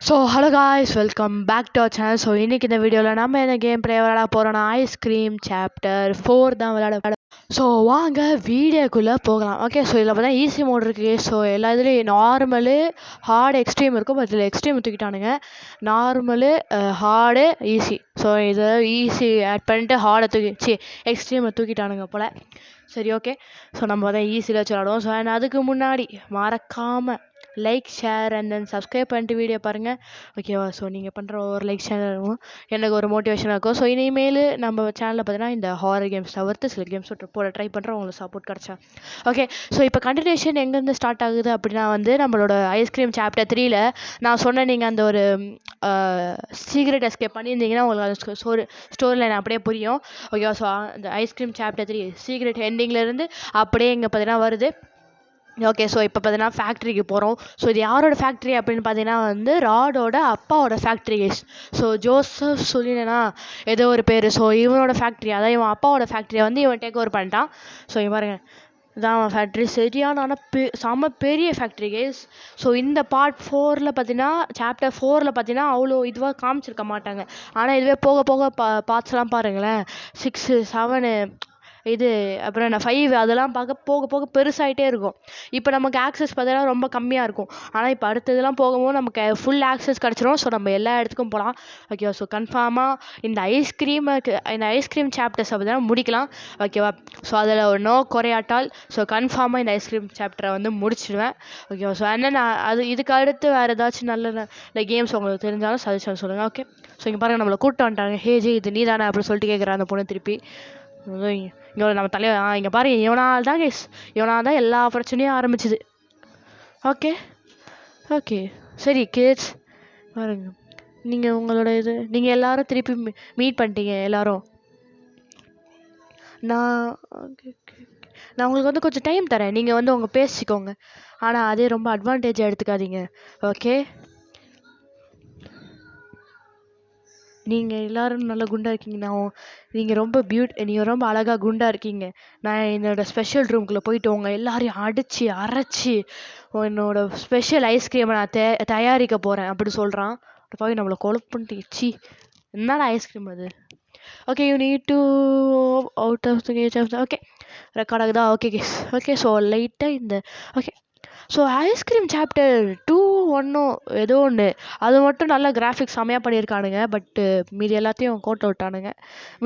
So hello guys, welcome back to our channel. So இன்றைக்கி இந்த வீடியோவில் நம்ம என்ன கேம் ப்ளே விளையாட போகிறோன்னா ஐஸ்கிரீம் சாப்டர் 4 தான் விளையாட. ஸோ வாங்க வீடியோக்குள்ளே போகலாம். ஓகே, ஸோ இதில் பார்த்தா ஈஸி மோட் இருக்குது. ஸோ எல்லா இதுலேயும் நார்மலு, ஹார்டு, எக்ஸ்ட்ரீம் இருக்கும். பட் இதில் எக்ஸ்ட்ரீம் தூக்கிட்டானுங்க. Normal, hard, easy. ஸோ இதை ஈஸி ஆட் பண்ணிட்டு ஹார்டை எக்ஸ்ட்ரீமை தூக்கிட்டானுங்க போல். சரி, ஓகே. ஸோ நம்ம தான் ஈஸியில் வச்சு விளாடுவோம். ஸோ அதுக்கு முன்னாடி மறக்காமல் like, share and then subscribe பண்ணிட்டு வீடியோ பாருங்கள், ஓகேவா? ஸோ நீங்கள் பண்ணுற ஒரு லைக், ஷேர் இருக்கும், எனக்கு ஒரு மோட்டிவேஷனாக இருக்கும். ஸோ இனிமேல் நம்ம சேனலில் பார்த்தீங்கன்னா இந்த ஹாரர் கேம்ஸ் தவிர்த்து சில கேம்ஸ் போட ட்ரை பண்ணுறோம், உங்களுக்கு சப்போர்ட் கிடச்சா. ஓகே, ஸோ இப்போ கண்டினியூஷன் எங்கேருந்து ஸ்டார்ட் ஆகுது அப்படின்னா நம்மளோட ஐஸ்கிரீம் சாப்டர் 3ல் நான் சொன்னேன், நீங்கள் அந்த ஒரு சீக்ரெட் எஸ்கேப் பண்ணியிருந்தீங்கன்னா உங்களுக்கு அந்த ஸ்டோரி லைன் அப்படியே புரியும், ஓகேவா? ஸோ அந்த ஐஸ்கிரீம் சாப்டர் 3 சீக்ரெட் எண்டிங்லேருந்து அப்படியே இங்கே பார்த்தீங்கன்னா வருது. ஓகே, ஸோ இப்போ பார்த்தீங்கன்னா ஃபேக்ட்ரிக்கு போகிறோம். ஸோ இது யாரோட ஃபேக்ட்ரி அப்படின்னு பார்த்தீங்கன்னா ராடோட அப்பாவோட ஃபேக்ட்ரி. ஸோ ஜோசப் சொல்லினா ஏதோ ஒரு பேர். ஸோ இவனோட ஃபேக்ட்ரி, அதான் இவன் அப்பாவோட ஃபேக்ட்ரியை இவன் டேக் ஓவர் பண்ணிட்டான். ஸோ இவன் பாருங்க, இதான் அவன் ஃபேக்ட்ரி. சரியான ஆனால் செம்ம பெரிய ஃபேக்ட்ரி கேஸ். ஸோ இந்த பார்ட் 4ல் பார்த்தீங்கன்னா, சாப்டர் 4ல் பார்த்தீங்கன்னா அவ்வளோ இதுவாக காமிச்சிருக்க மாட்டாங்க. ஆனால் இதுவே போக போக பார்ட்ஸ்லாம் பாருங்களேன், 6, 7 இது அப்புறம் 5 அதெல்லாம் போக போக பெருசாகிட்டே இருக்கும். இப்போ நமக்கு ஆக்சஸ் பார்த்தீங்கன்னா ரொம்ப கம்மியாக இருக்கும். ஆனால் இப்போ அடுத்ததெல்லாம் போகும்போது நமக்கு ஃபுல் ஆக்சஸ் கிடச்சிரும். ஸோ நம்ம எல்லா இடத்துக்கும் போகலாம், ஓகேவா? ஸோ கன்ஃபார்மாக இந்த ஐஸ்கிரீம் சாப்டர்ஸை பார்த்தீங்கன்னா முடிக்கலாம், ஓகேவா? ஸோ அதில் ஒரு நோ குறையாட்டால் ஸோ கன்ஃபார்மாக இந்த ஐஸ்கிரீம் சாப்டரை முடிச்சிடுவேன், ஓகேவா? ஸோ அது இதுக்கு அடுத்து வேறு ஏதாச்சும் நல்ல கேம்ஸ் உங்களுக்கு தெரிஞ்சாலும் சஜஷன் சொல்லுங்கள், ஓகே? ஸோ இங்கே பாருங்கள், நம்மளை கூப்பிட்டு வந்துட்டாங்க. ஹேஜி, இது நீ தானே அப்படின்னு சொல்லிட்டு கேட்குறேன் அந்த பொண்ணு திருப்பி. இங்கே நம்ம தலைவர் இங்கே பாருங்க, இவனால் தான் எல்லா பிரச்சனையும் ஆரம்பிச்சுது. ஓகே ஓகே சரி கிட்ஸ், பாருங்க, நீங்கள் உங்களோட நீங்கள் எல்லாரும் திருப்பி மீட் பண்ணிட்டீங்க எல்லாரும். நான் உங்களுக்கு கொஞ்சம் டைம் தரேன், நீங்கள் உங்கள் பேசிக்கோங்க. ஆனால் அதே ரொம்ப அட்வான்டேஜாக எடுத்துக்காதீங்க, ஓகே? நீங்கள் எல்லோரும் நல்லா குண்டாக இருக்கீங்க. நீங்கள் ரொம்ப அழகாக குண்டாக இருக்கீங்க. நான் என்னோடய ஸ்பெஷல் ரூம்குள்ளே போயிட்டு எல்லாரையும் அரைச்சி என்னோடய ஸ்பெஷல் ஐஸ்கிரீமை நான் தயாரிக்க போகிறேன் அப்படி சொல்கிறான். போய் நம்மளை கொலப்புன்ட்டு என்னடா ஐஸ்கிரீம் அது? Okay, you need to out of the cage of the okay record ஆகுதா? Okay guys, okay. ஸோ லைட்டாக ஓகே. ஸோ ஐஸ்கிரீம் சாப்டர் 2 ஏதோ ஒன்று, அது மட்டும் நல்லா கிராஃபிக்ஸ் செம்மையாக பண்ணியிருக்கானுங்க. பட்டு மீதி எல்லாத்தையும் கோட்டை விட்டானுங்க.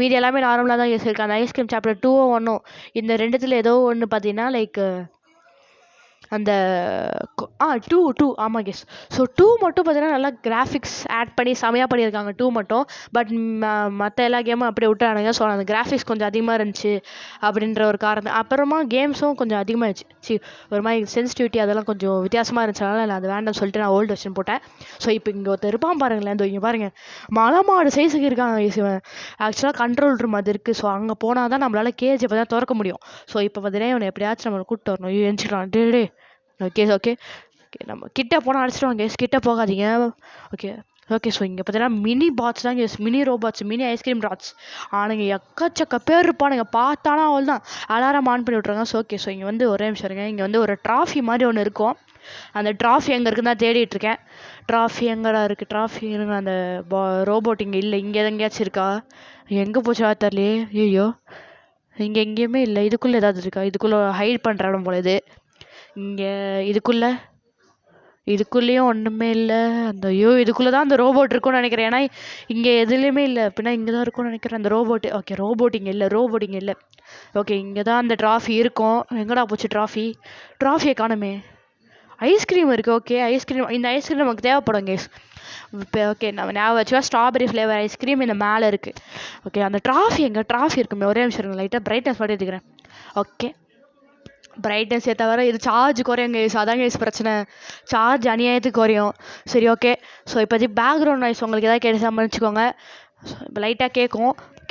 மீதி எல்லாமே நார்மலாக தான் இருக்காங்க. அந்த ஐஸ்கிரீம் சாப்டர் 2 இந்த ரெண்டுத்தில் ஏதோ ஒன்று பார்த்தீங்கன்னா அந்த 2 ஆமாம் கெஸ். ஸோ 2 மட்டும் பார்த்தீங்கன்னா நல்லா கிராஃபிக்ஸ் ஆட் பண்ணி செமையாக பண்ணியிருக்காங்க 2 மட்டும். பட் மற்ற எல்லா கேமும் அப்படியே விட்டுறானுங்க. ஸோ அந்த கிராஃபிக்ஸ் கொஞ்சம் அதிகமாக இருந்துச்சு அப்படின்ற ஒரு காரணம். அப்புறமா கேம்ஸும் கொஞ்சம் அதிகமாகிடுச்சு. ஒரு மாதிரி சென்சிட்டிவிட்டி அதெல்லாம் கொஞ்சம் வித்தியாசமாக இருந்துச்சனால நான் அது வேண்டாம்னு சொல்லிட்டு நான் ஓல்டு வெர்ஷன் போட்டேன். ஸோ இப்போ இங்கே ஒருத்தர் இருப்பான் பாருங்களேன், இங்கே பாருங்கள், மலை மாடு சைஸுக்கு இருக்காங்க இவன். ஆக்சுவலாக கண்ட்ரோல் ரூம் அது இருக்குது. ஸோ அங்கே போனால் தான் நம்மளால் கேஜை பார்த்தா திறக்க முடியும். ஸோ இப்போ பார்த்தீங்கன்னா இவனை எப்படியாச்சும் நம்ம கூப்பிட்டு வரணும். எழுச்சிக்கலாம் டே. ஓகே ஓகே ஓகே, நம்ம கிட்டே போனால் அடிச்சிடுவாங்க கேஸ், கிட்டே போகாதீங்க, ஓகே ஓகே. ஸோ இங்கே பார்த்தீங்கன்னா மினி பாட்ஸ் தான் guys, mini robots, mini ice cream rats. ஆனுங்க எக்கச்சக்க பேர் இருப்பானுங்க. பார்த்தானா அவள் தான் அலாரம் ஆன் பண்ணி விட்ருங்க. So okay. ஸோ இங்கே ஒரே நிமிஷம் இருங்க, இங்கே ஒரு ட்ராஃபி மாதிரி ஒன்று இருக்கும். அந்த ட்ராஃபி எங்கே இருக்குன்னு தான் தேடிட்டுருக்கேன். ட்ராஃபி எங்கடா இருக்குது? ட்ராஃபி இருங்க, அந்த ரோபோட் இங்கே இல்லை. இங்கே எங்கேயாச்சும் இருக்கா? எங்கே போச்சா தெரியலையே. ஐயோ, இங்கே எங்கேயுமே இல்லை. இதுக்குள்ளே ஏதாவது இருக்கா? இதுக்குள்ளே ஹைட் பண்ணுற இடம் போல இது. இங்கே இதுக்குள்ளேயும் ஒன்றுமே இல்லை. இதுக்குள்ளே தான் அந்த ரோபோட் இருக்கும்னு நினைக்கிறேன். ஏன்னா இங்கே எதுலேயுமே இல்லை. அப்படின்னா இங்கே தான் இருக்கும்னு நினைக்கிறேன் அந்த ரோபோட்டு. ஓகே, ரோபோட் இங்கே இல்லை. ஓகே, இங்கே தான் அந்த ட்ராஃபி இருக்கும். எங்கடா போச்சு ட்ராஃபியை காணுமே. ஐஸ்கிரீம் இருக்குது, ஓகே. இந்த ஐஸ்கிரீம் நமக்கு தேவைப்படும் கேஸ். இப்போ ஓகே, நம்ம ஞாபகம் வச்சுக்கா, ஸ்ட்ராபெரி ஃப்ளேவர் ஐஸ்கிரீம் இந்த மேலே இருக்குது. ஓகே, அந்த ட்ராஃபி இருக்குமே. ஒரே நிமிஷம் இருக்குங்க, லைட்டாக பிரைட்னஸ் பண்ணி எடுத்துக்கிறேன். ஓகே, பிரைட்னஸ் தவிர இது சார்ஜ் குறையும் கேஸ். அதான் கேஸ் பிரச்சனை, சார்ஜ் அநியாயத்துக்கு குறையும். சரி, ஓகே. ஸோ இப்போதைக்கு பேக்ரவுண்ட் நாய்ஸ் உங்களுக்கு எதாவது கேட்டு மன்னிச்சுக்கோங்க. இப்போ லைட்டாக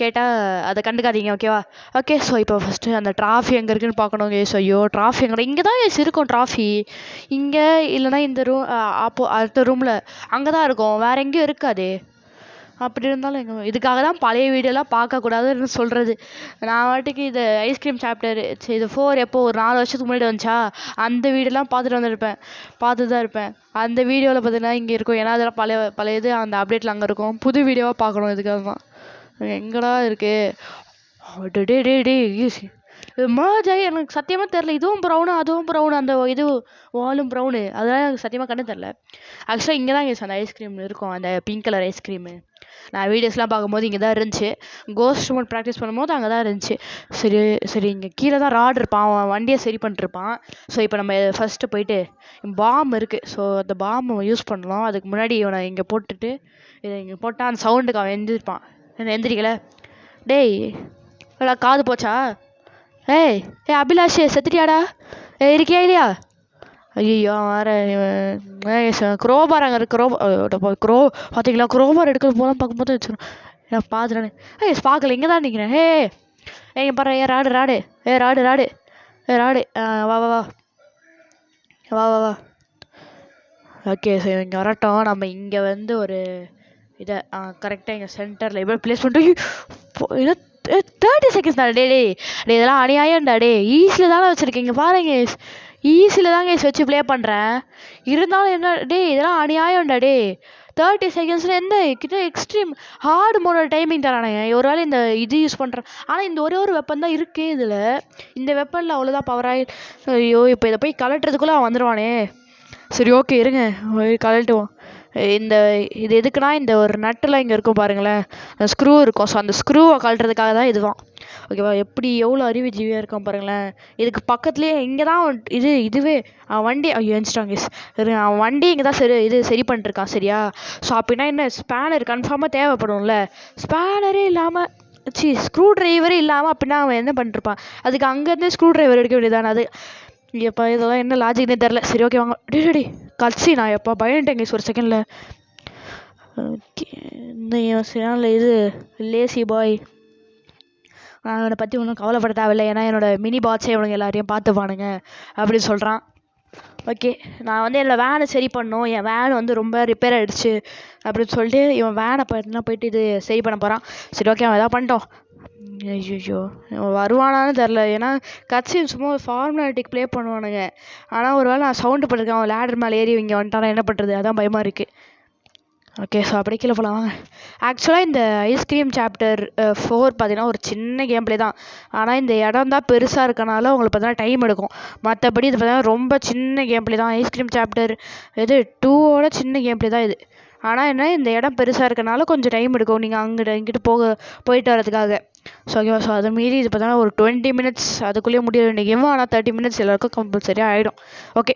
கேட்டால் அதை கண்டுக்காதீங்க, ஓகேவா? ஓகே. ஸோ இப்போ ஃபஸ்ட்டு அந்த ட்ராஃபி எங்கே இருக்குதுன்னு பார்க்கணும் கேஸ். ஐயோ, ட்ராஃபி இங்கே தான் கேஸ் இருக்கும் ட்ராஃபி. இங்கே இல்லைனா இந்த ரூம் அடுத்த ரூமில் அங்கே தான் இருக்கும், வேறு எங்கேயும் இருக்காதே. அப்படி இருந்தாலும் இதுக்காக தான் பழைய வீடியோலாம் பார்க்கக்கூடாதுன்னு சொல்கிறது. நான் வாட்டுக்கு இது ஐஸ்கிரீம் சாப்டர் இது 4 எப்போ ஒரு 4 வருஷத்துக்கு முன்னாடி வந்துச்சா, அந்த வீடியோலாம் பார்த்துட்டு தான் இருப்பேன். அந்த வீடியோவில் பார்த்தீங்கன்னா இங்கே இருக்கும். ஏன்னா அதெல்லாம் பழைய இது அந்த அப்டேட்டில் அங்கே இருக்கும். புது வீடியோவாக பார்க்கணும். இதுக்காக தான் எங்கடா இருக்குது டே மர்ஜ் ஆகி எனக்கு சத்தியமாக தெரில. இதுவும் ப்ரௌனு அதுவும் ப்ரௌனு, அந்த இது வாலும் ப்ரௌனு, அதெல்லாம் எனக்கு சத்தியமாக கண்ணு தெரில. ஆக்சுவலாக இங்கே தான் அந்த ஐஸ்கிரீம் இருக்கும், அந்த பிங்க் கலர் ஐஸ்கிரீமு. நான் வீடியோஸ்லாம் பார்க்கும்போது இங்கே தான் இருந்துச்சு. கோஸ்ட் மோட் ப்ராக்டிஸ் பண்ணும்போது அங்கே தான் இருந்துச்சு. சரி இங்கே கீழே தான் ராட் இருப்பான், அவன் வண்டியை சரி பண்ணிட்டுருப்பான். ஸோ இப்போ நம்ம ஃபஸ்ட்டு போயிட்டு பாம் இருக்குது. ஸோ அந்த பாம் யூஸ் பண்ணலாம். அதுக்கு முன்னாடி இவனை இங்கே போட்டுட்டு இதை இங்கே போட்டால் அந்த சவுண்டுக்கு அவன் எழுந்திருப்பான். என்ன எந்திரிக்கல டேய், காது போச்சா? ஏய் அபிலாஷ் செத்துட்டியாடா? இருக்கியா இல்லையா? ஐயோ வேற குரோபார் அங்கே இருக்கு. க்ரோ பார்த்தீங்களா? குரோபார் எடுக்கிறது போலாம் பார்க்கும்போது வச்சிடும். நான் பார்த்துட்டேன். பார்க்கல, இங்கே தான் நிற்கிறேன். இங்கே பாரு. ராடு ராடு வா வா வா வா வா வா ஓகே. ஸோ இங்கே வரட்டும். நம்ம இங்கே வந்து ஒரு இதை கரெக்டாக இங்கே சென்டரில் எப்படி ப்ளேஸ் பண்ணிட்டு 30 செகண்ட்ஸ் தான். டே இதெல்லாம் அநியாயம்டா. ஈஸியில் தானே வச்சுருக்கீங்க பாருங்க. ஈஸியில் தாங்க வச்சு ப்ளே பண்ணுறேன். இருந்தாலும் என்ன இதெல்லாம் அநியாயம்டா. 30 செகண்ட்ஸில் எந்த கிட்ட எக்ஸ்ட்ரீம் ஹார்டு மோட டைமிங் தரானுங்க. ஒரு வேளை இந்த இது யூஸ் பண்ணுறேன். ஆனால் இந்த ஒரே ஒரு வெப்பன் தான் இருக்குது இதில். இந்த வெப்பனில் அவ்வளோதான் பவராகி. ஐயோ இப்போ இதை போய் கலட்டுறதுக்குள்ளே அவன் வந்துடுவானே. சரி ஓகே இருங்க கலட்டுவோம். இது எதுக்குன்னா இந்த ஒரு நட்டில் இங்கே இருக்கும் பாருங்களேன், ஸ்க்ரூ இருக்கும். ஸோ அந்த ஸ்க்ரூவை கழட்டுறதுக்காக தான் இதுதான். ஓகேவா? எப்படி எவ்வளோ அறிவு ஜீவியாக இருக்கும் பாருங்களேன். இதுக்கு பக்கத்துலேயே இங்கே தான் இதுவே வண்டி எழுந்துட்டாங்க. அவன் வண்டி இங்கே தான் சரி பண்ணிட்டுருக்கான். சரியா? ஸோ அப்படின்னா என்ன, ஸ்பேனர் கன்ஃபார்மாக தேவைப்படும்ல. ஸ்பேனரே இல்லாமல் ஸ்க்ரூ ட்ரைவரே இல்லாமல் அப்படின்னா அவன் என்ன பண்ணிட்டுருப்பான்? அதுக்கு அங்கேருந்தே ஸ்க்ரூ ட்ரைவர் எடுக்க வேண்டியதானே. அது எப்போ இதெல்லாம் என்ன லாஜிக்னே தெரில. சரி ஓகே வாங்க. கட்சி நான் எப்போ பயன்ட்டேங்க ஒரு செகண்டில். இந்த இது லேசி பாய், நான் அவனை பற்றி ஒன்றும் கவலைப்பட தேவையில்லை. ஏன்னா என்னோடய மினி பாட்ஸே இவனுங்க எல்லாரையும் பார்த்துப்பானுங்க அப்படின்னு சொல்கிறான். ஓகே நான் வந்து என்னோடய வேனை சரி பண்ணணும். என் வேன் வந்து ரொம்ப ரிப்பேர் ஆகிடுச்சு அப்படின்னு சொல்லிட்டு இவன் வேனை போயிட்டு இது சரி பண்ண போகிறான். சரி ஓகே அவன் எதாவது பண்ணிட்டோம். ஐயோ வருவானான்னு தெரில. ஏன்னா கட்சின் சும்மா ஒரு ஃபார்மாலிட்டிக்கு ப்ளே பண்ணுவானுங்க. ஆனால் ஒரு வேளை நான் சவுண்டு பண்ணிருக்கேன், அவன் லேடர் மேலே ஏறி இங்கே வந்துட்டானா என்ன பண்ணுறது? அதான் பயமாக இருக்குது. ஓகே ஸோ அப்படியே கீழே போகலாம் வாங்க. ஆக்சுவலாக இந்த ஐஸ்கிரீம் சாப்டர் 4 பார்த்தீங்கன்னா ஒரு சின்ன கேம் ப்ளே தான். ஆனால் இந்த இடம் தான் பெருசாக இருக்கனால உங்களுக்கு பார்த்தீங்கன்னா டைம் எடுக்கும். மற்றபடி இது பார்த்தீங்கன்னா ரொம்ப சின்ன கேம் ப்ளே தான். ஐஸ்கிரீம் சாப்டர் 2ஓட சின்ன கேம் ப்ளே தான் இது. ஆனால் என்ன, இந்த இடம் பெருசாக இருக்கனால கொஞ்சம் டைம் எடுக்கும் நீங்கள் இங்கிட்டு போயிட்டு வரதுக்காக. ஸோ ஓகேவா? ஸோ அதை மீறி இது பார்த்தோன்னா ஒரு 20 மினிட்ஸ் அதுக்குள்ளேயே முடிய வேண்டிய கேம். ஆனால் 30 மினிட்ஸ் எல்லாருக்கும் கம்பல்சரியாக ஆகிடும். ஓகே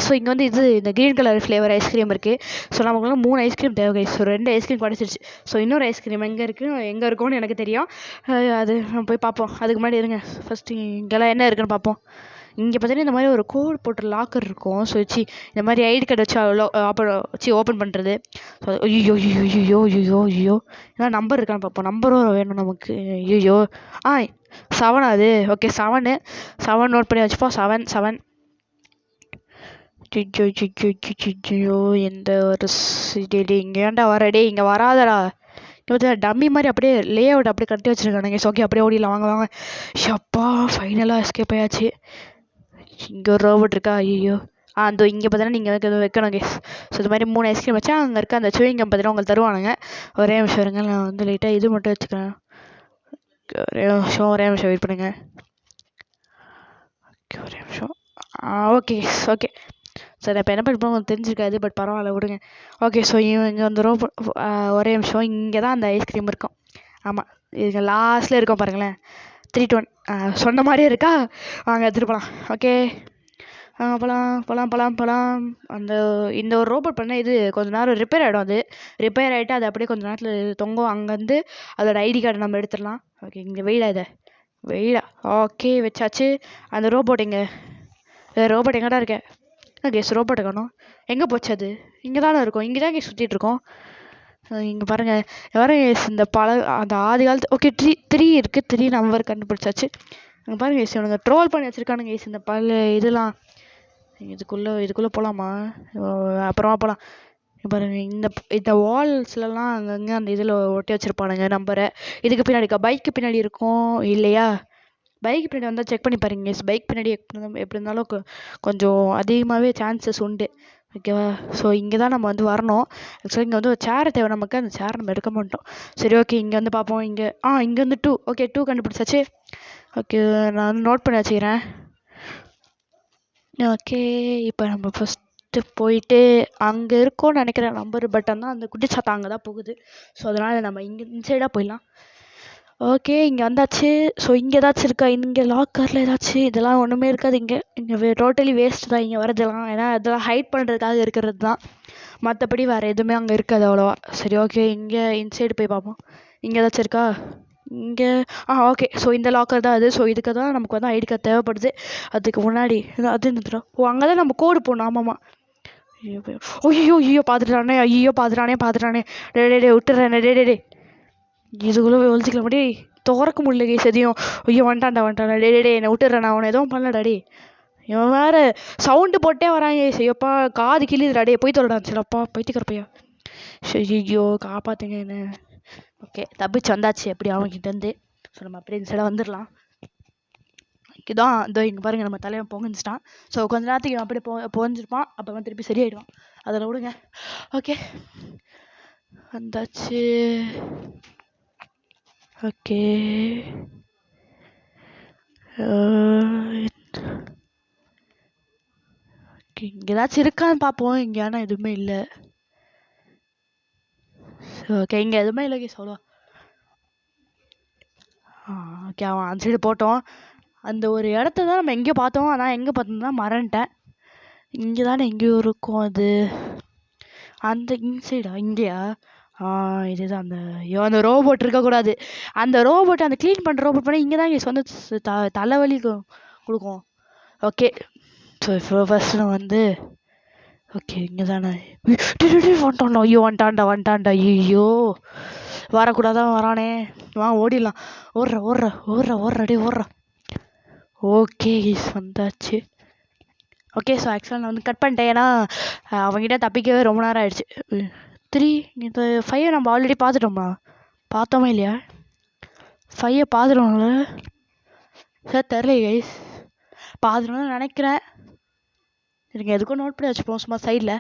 ஸோ இங்கே வந்து இந்த க்ரீன் கலர் ஃப்ளேவர் ஐஸ்கிரீம் இருக்குது. ஸோ நமக்கு 3 ஐஸ்கிரீம் தேவை. ஸோ 2 ஐஸ்கிரீம் கிடச்சிருச்சு. ஸோ இன்னொரு ஐஸ்கிரீம் எங்கே இருக்குன்னு எனக்கு தெரியும். அது நம்ம போய் பார்ப்போம். அதுக்கு முன்னாடி இருங்க, ஃபஸ்ட்டு இங்கெல்லாம் என்ன இருக்குன்னு பார்ப்போம். இங்கே பார்த்தீங்கன்னா இந்த மாதிரி ஒரு கோட் போட்டு லாக்கர் இருக்கும். ஸோ இந்த மாதிரி ஐடி கார்டு வச்சு ஓப்பன் பண்ணுறது. ஸோ ஐயோ ஏன்னா நம்பர் இருக்கான்னு பார்ப்போம். நம்பரும் வேணும் நமக்கு. ஐயோ 7 அது. ஓகே 7 நோட் பண்ணி வச்சுப்போம். 7 எந்த ஒரு இங்கே ஏன்டா வரடே, இங்கே வராதடா. டம்மி மாதிரி அப்படியே லே அவுட் அப்படியே கட்டி வச்சுருக்கானுங்க. ஸோ ஓகே அப்படியே ஓடிடலாம் வாங்க. ஷப்பா ஃபைனலாக எஸ்கேப் ஆயாச்சு. இங்கே ஒரு ரோபோட் இருக்கா? ஐயோ அந்த இங்கே பார்த்தீங்கன்னா நீங்கள் வைக்கணும் கேஸ். ஸோ இது மாதிரி 3 ஐஸ்கிரீம் வச்சா அங்கே இருக்க அந்த சுவிங்கம் பார்த்தீங்கன்னா உங்களுக்கு தருவானுங்க. ஒரே நிமிஷம் இருங்க, நான் வந்து லைட்டாக இது மட்டும் வச்சுக்கிறேன். ஒரே நிமிஷம் வெயிட் பண்ணுங்க. ஒரே நிமிஷம். ஓகே சார் இப்போ என்ன பண்ணுறோம் உங்களுக்கு தெரிஞ்சிருக்காது, பட் பரவாயில்ல விடுங்க. ஓகே ஸோ இங்கே வந்து ஒரே நிமிஷம். இங்கே தான் அந்த ஐஸ்கிரீம் இருக்கும். ஆமாம் இதுங்க லாஸ்ட்டில் இருக்கும் பாருங்களேன். 3 to 1 சொன்ன மாதிரியே இருக்கா. வாங்க எடுத்துகிட்டு போகலாம். ஓகே போகலாம். இந்த ஒரு ரோபோட் பண்ணால் இது கொஞ்சம் நேரம் ரிப்பேர் ஆகிடும். அது ரிப்பேர் ஆகிட்டு அது அப்படியே கொஞ்சம் நேரத்தில் தொங்கும். அங்கேருந்து அதோட ஐடி கார்டை நம்ம எடுத்துடலாம். ஓகே இங்கே வெயிடா ஓகே வச்சாச்சு. அந்த ரோபோட் எங்கடா இருக்கேன்? கேஸ் ரோபோட்டை காணும். எங்கே போச்சு? அது இங்கே தானே இருக்கும். இங்கே தான் கேஸ் சுற்றிட்டுருக்கோம். இங்கே பாருங்கள் இந்த அந்த ஆதி காலத்து. ஓகே 3 இருக்குது. 3 நம்பர் கண்டுபிடிச்சாச்சு. அங்கே பாருங்க கேஸ் இவனுங்க ட்ரோல் பண்ணி வச்சுருக்கானுங்க கேஸ். இந்த இதெல்லாம் இதுக்குள்ளே போகலாமா? அப்புறமா போகலாம். பாருங்க இந்த வால்ஸ்லலாம் அங்கங்கே அந்த இதில் ஒட்டி வச்சுருப்பானுங்க நம்பரை. இதுக்கு பின்னாடி பைக்கு பின்னாடி இருக்கும் இல்லையா? பைக் பின்னாடி வந்தால் செக் பண்ணி பாருங்க. பைக் பின்னாடி எப்படி இருந்தாலும் கொஞ்சம் அதிகமாகவே சான்சஸ் உண்டு. ஓகேவா? ஸோ இங்கே தான் நம்ம வந்து வரணும். ஆக்சுவலாக இங்கே வந்து ஒரு சேரை தேவை நமக்கு. அந்த சேர் நம்ம எடுக்க மாட்டோம். சரி, ஓகே, இங்கே வந்து பார்ப்போம். இங்கே வந்து 2. ஓகே, 2 கண்டுபிடிச்சாச்சு. ஓகே, நான் வந்து நோட் பண்ணி வச்சுக்கிறேன். ஓகே, இப்போ நம்ம ஃபஸ்ட்டு போயிட்டு அங்கே இருக்கோன்னு நினைக்கிறேன் நம்பர். பட் ஆனால் அந்த குட்டிச்சாத்தா அங்கே தான் போகுது. ஸோ அதனால் நம்ம இங்கே இன்சைடாக போயிடலாம். ஓகே, இங்கே வந்தாச்சு. ஸோ இங்கே ஏதாச்சும் இருக்கா? இங்கே லாக்கரில் ஏதாச்சும்? இதெல்லாம் ஒன்றுமே இருக்காது இங்கே டோட்டலி வேஸ்ட் தான் இங்கே வரதெல்லாம். ஏன்னா இதெல்லாம் ஹைட் பண்ணுறதுக்காக இருக்கிறது தான். மற்றபடி வேறு எதுவுமே அங்கே இருக்காது அவ்வளோவா. சரி, ஓகே, இங்கே இன்சைடு போய் பார்ப்போம். இங்கே ஏதாச்சும் இருக்கா? இங்கே ஓகே. ஸோ இந்த லாக்கர் தான் அது. ஸோ இதுக்கு தான் நமக்கு வந்து ஐடி கார்டு தேவைப்படுது. அதுக்கு முன்னாடி அது இருந்துடும். அங்கே தான் நம்ம கோடு போடணும். ஆமாம்மா. ஐயோ பார்த்துட்டானே. டே விட்டுறேன். டே இதுக்குள்ளே போய் ஒழிச்சிக்கலாம். டே திறக்க முடியல கேஸ் எதையும். ஐயோ வந்துட்டான்டா. டே என்னை விட்டுறேன். நான் அவனை எதுவும் பண்ணலடா. டே இவன் வேறு சவுண்டு போட்டே வராங்க. ஐயோப்பா, காது கிளிதுடா. டே போய் தொலைடான். சரிப்பா, பைத்தியக்கிறப்பையா. ஐயோ காப்பாற்றுங்க என்ன. ஓகே, தப்பிச்சு வந்தாச்சு எப்படி அவன்கிட்டேருந்து. ஸோ நம்ம அப்படியே இந்த சைடாக வந்துடலாம். இதுதான் இதோ இங்கே பாருங்கள், நம்ம தலைவன் பொங்கிச்சிட்டான். ஸோ கொஞ்ச நேரத்துக்கு அப்படியே பொங்கிருப்பான். அப்புறமா திருப்பி சரியாயிடுவான். அதில் விடுங்க. ஓகே, வந்தாச்சு. ஓகே, இங்கே ஏதாச்சும் இருக்கான்னு பார்ப்போம். இங்கே ஆனால் எதுவுமே இல்லை. ஓகே, இங்கே எதுவுமே இல்லை கே சொல்லுவா. ஓகே, அவன் அந்த சைடு போட்டோம். அந்த ஒரு இடத்த தான் நம்ம எங்கேயோ பார்த்தோம். ஆனால் எங்கே பார்த்தோம்னா மறந்துட்டேன். இங்கே தானே எங்கேயோ இருக்கும் அது. அந்த இன்சைடா? இங்கேயா? இதுதான் அந்த ரோபோட் இருக்கக்கூடாது. அந்த ரோபோட், அந்த க்ளீன் பண்ணுற ரோபோட் பண்ணி இங்கே தான் இங்கே வந்து தலைவலி கொடுக்கும். ஓகே, ஸோ இப்போ ஃபஸ்ட்டு நான் வந்து ஓகே இங்கே தானே வந்துட்டான்டா. ஐயோ வந்துட்டான்டா. ஐயோ வரக்கூடாதான் வரானே. ஓடிடலாம். ஓடுற. ஓகே வந்தாச்சு. ஓகே, ஸோ ஆக்சுவலாக நான் வந்து கட் பண்ணிட்டேன். ஏன்னா அவங்ககிட்ட தப்பிக்கவே ரொம்ப நேரம் ஆயிடுச்சு. 3 இந்த 5 நம்ம ஆல்ரெடி பார்த்துட்டோமா? பார்த்தோமா இல்லையா? 5 பார்த்துட்டோம்ல சார்? தெரில கைஸ், பார்த்துட்டோம்னு நினைக்கிறேன். எனக்கு எதுக்கும் நோட் பண்ணி வச்சுப்போம் சும்மா சைடில்.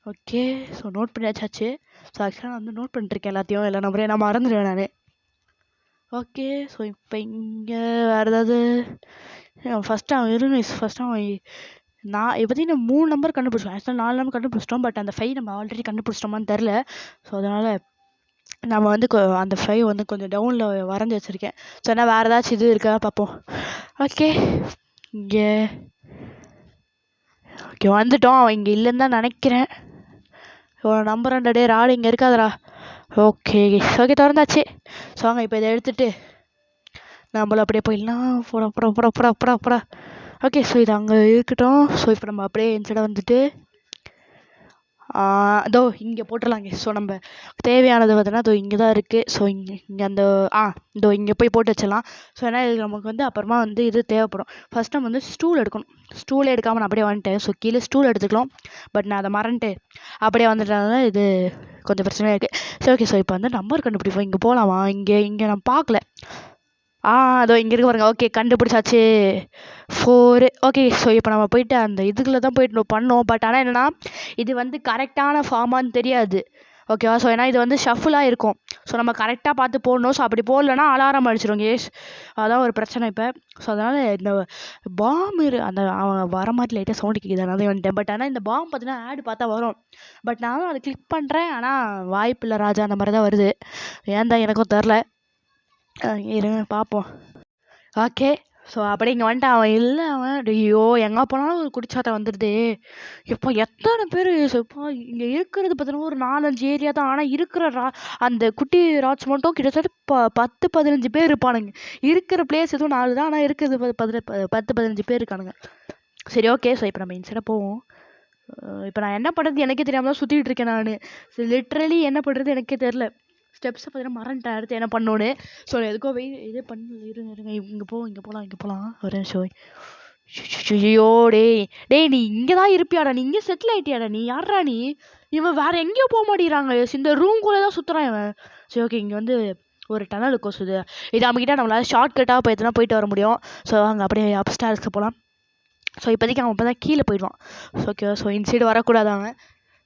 ஓகே, ஸோ நோட் பண்ணி வச்சாச்சு. ஸோ ஆக்சுவலாக நான் வந்து நோட் பண்ணிட்டுருக்கேன் எல்லாத்தையும். எல்லா நம்பரையும் நான் மறந்துடுவேன் நான். ஓகே, ஸோ இப்போ இங்கே வேறு ஏதாவது ஃபஸ்ட்டு அவன் நான் இப்போதைக்கு 3 நம்பர் கண்டுபிடிச்சோம். ஆக்சுவலாக 4 நம்பர் கண்டுபிடிச்சிட்டோம். பட் அந்த 5 நம்ம ஆல்ரெடி கண்டுபிடிச்சிட்டோமான்னு தெரில. ஸோ அதனால் நம்ம வந்து அந்த 5 வந்து கொஞ்சம் டவுனில் வரைஞ்சி வச்சுருக்கேன். ஸோ ஏன்னா வேறு ஏதாச்சும் இது இருக்கா பார்ப்போம். ஓகே, இங்கே வந்துட்டோம். அவன் இங்கே இல்லைன்னு தான் நினைக்கிறேன். நம்பர் 2 ராடு இங்கே இருக்காதரா. ஓகே திறந்தாச்சு. ஸோ வாங்க இப்போ இதை எடுத்துகிட்டு நம்மள அப்படியே போயிடலாம். போடா. ஓகே, ஸோ இது அங்கே இருக்கட்டும். ஸோ இப்போ நம்ம அப்படியே இன்சைடாக வந்துட்டு அதோ இங்கே போட்டுடலாங்க. ஸோ நம்ம தேவையானது பார்த்தோன்னா அதோ இங்கே தான் இருக்குது. ஸோ இங்கே அந்த இதோ இங்கே போய் போட்டு வச்சிடலாம். ஸோ ஏன்னா இது நமக்கு வந்து அப்புறமா வந்து இது தேவைப்படும். ஃபஸ்ட் நம்ம வந்து ஸ்டூல் எடுக்கணும். ஸ்டூலே எடுக்காமல் நான் அப்படியே வந்துட்டேன். ஸோ கீழே ஸ்டூல் எடுத்துக்கலாம். பட் நான் அதை மறந்துட்டு அப்படியே வந்துட்டதுனால இது கொஞ்சம் பிரச்சனையாக இருக்குது. சரி, ஓகே. ஸோ இப்போ வந்து நம்பர் கண்டுபிடிப்போம். இங்கே போகலாமா? இங்கே நான் பார்க்கல. அதோ இங்கே இருக்க பாருங்க. ஓகே, கண்டுபிடிச்சாச்சு. 4. ஓகே, ஸோ இப்போ நம்ம போயிட்டு அந்த இதுக்குள்ளே தான் போயிட்டு பண்ணோம். பட் ஆனால் என்னென்னா இது வந்து கரெக்டான ஃபார்மான்னு தெரியாது. ஓகேவா? ஸோ ஏன்னா இது வந்து ஷஃபுலாக இருக்கும். ஸோ நம்ம கரெக்டாக பார்த்து போடணும். ஸோ அப்படி போடலன்னா அலாரம் அடிச்சிடும். அதான் ஒரு பிரச்சனை இப்போ. ஸோ அதனால் இந்த பாம் அந்த அவன் வர மாதிரி லைட்டாக சவுண்டு கேட்குது. அதனால தான் வந்துட்டேன். பட் ஆனால் இந்த பாம் பார்த்தீங்கன்னா ஆடு பார்த்தா வரும். பட் நானும் அதை கிளிக் பண்ணுறேன். ஆனால் வாய்ப்பில்லை ராஜா, அந்த மாதிரி தான் வருது. ஏன் தான் எனக்கும் தெரில. இருங்க பார்ப்போம். ஓகே, ஸோ அப்படியே இங்கே வந்துட்டு அவன் ஐயோ எங்கே போனாலும் ஒரு குடிச்சாட்டம் வந்துடுது. இப்போ எத்தனை பேர் இப்போ இங்கே இருக்கிறது பார்த்தீங்கன்னா ஒரு 4-5 ஏரியா தான். ஆனால் இருக்கிற அந்த குட்டி ராட்ஸ் மட்டும் கிட்டத்தட்ட 10-15 பேர் இருப்பானுங்க. இருக்கிற பிளேஸ் எதுவும் 4 தான். ஆனால் இருக்கிறது 10-15 பேர் இருக்கானுங்க. சரி, ஓகே. ஸோ இப்போ நம்ம இன்சைடாக போவோம். இப்போ நான் என்ன பண்ணுறது எனக்கே தெரியாமல் தான் சுற்றிட்டு இருக்கேன் நான். லிட்ரலி என்ன பண்ணுறது எனக்கே தெரில. ஸ்டெப்ஸை பார்த்தீங்கன்னா மறந்துட்டேன் அடுத்து என்ன பண்ணோன்னு. ஸோ எதுக்கோ இதே இருங்க இங்கே போகலாம். ஒரு நிமிஷம். ஐயோ டேய் நீ இங்கே தான் இருப்பியாடா? நீ இங்கே செட்டில் ஆகிட்டியாடா? நீ யாரா? நீ இவன் வேற எங்கேயோ போக மாட்டேங்கிறாங்க, இந்த ரூம்குள்ளே தான் சுற்றுறான் இவன். சரி ஓகே, இங்கே வந்து ஒரு டனல் கொசுது, இது நம்மக்கிட்ட நம்மளால ஷார்ட் கட்டாக போயிட்டு வர முடியும். ஸோ அங்கே அப்படியே அப்ஸ்டார்ஸ்க்கு போகலாம். ஸோ இப்போதைக்கு அவன் இப்போ தான் கீழே போயிடுவான். ஓகே, ஸோ இந்த சைடு வரக்கூடாது, அவன்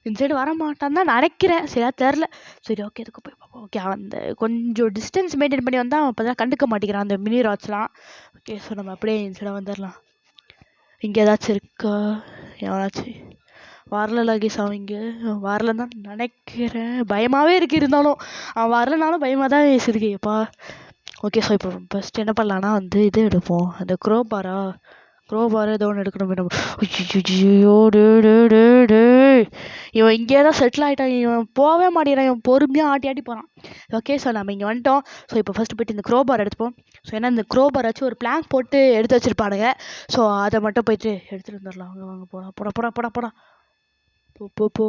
இந்த சைடு வர மாட்டான் தான் நினைக்கிறேன், சரியா தெரில. சரி ஓகே, இதுக்கு போய் பார்ப்போம். ஓகே, அந்த கொஞ்சம் டிஸ்டன்ஸ் மெயின்டைன் பண்ணி வந்தால் அவன் இப்போ தான் கண்டுக்க மாட்டேங்கிறான் அந்த மினி ராட்ஸ்லாம். ஓகே, ஸோ நம்ம அப்படியே இந்த சைடாக வந்துடலாம். இங்கே ஏதாச்சும் இருக்கா, எவனாச்சும் வரல லகேஷ், அவன் இங்கே வரலன்னு தான் நினைக்கிறேன். பயமாகவே இருக்குது, இருந்தாலும் அவன் வரலனாலும் பயமாக தான் இருக்குப்பா. ஓகே, ஸோ இப்போ ஃபஸ்ட் என்ன பண்ணலான்னா வந்து இது எடுப்போம், அந்த க்ரோபாரா ஏதோ ஒன்று எடுக்கணும். ஐயோ இவன் இங்கே தான் செட்டில் ஆகிட்டான், இவன் போகவே மாட்டேங்கிறான், இவன் பொறுமையாக ஆட்டி போகிறான். ஓகே, ஸோ நம்ம இங்கே வந்துட்டோம். ஸோ இப்போ ஃபஸ்ட்டு போய்ட்டு இந்த க்ரோபார் எடுத்துப்போம். ஸோ ஏன்னா இந்த க்ரோபார் வச்சு ஒரு பிளாங்க் போட்டு எடுத்து வச்சுருப்பானுங்க. ஸோ அதை மட்டும் போயிட்டு எடுத்துகிட்டு வந்துடலாம். வாங்க போடா போ.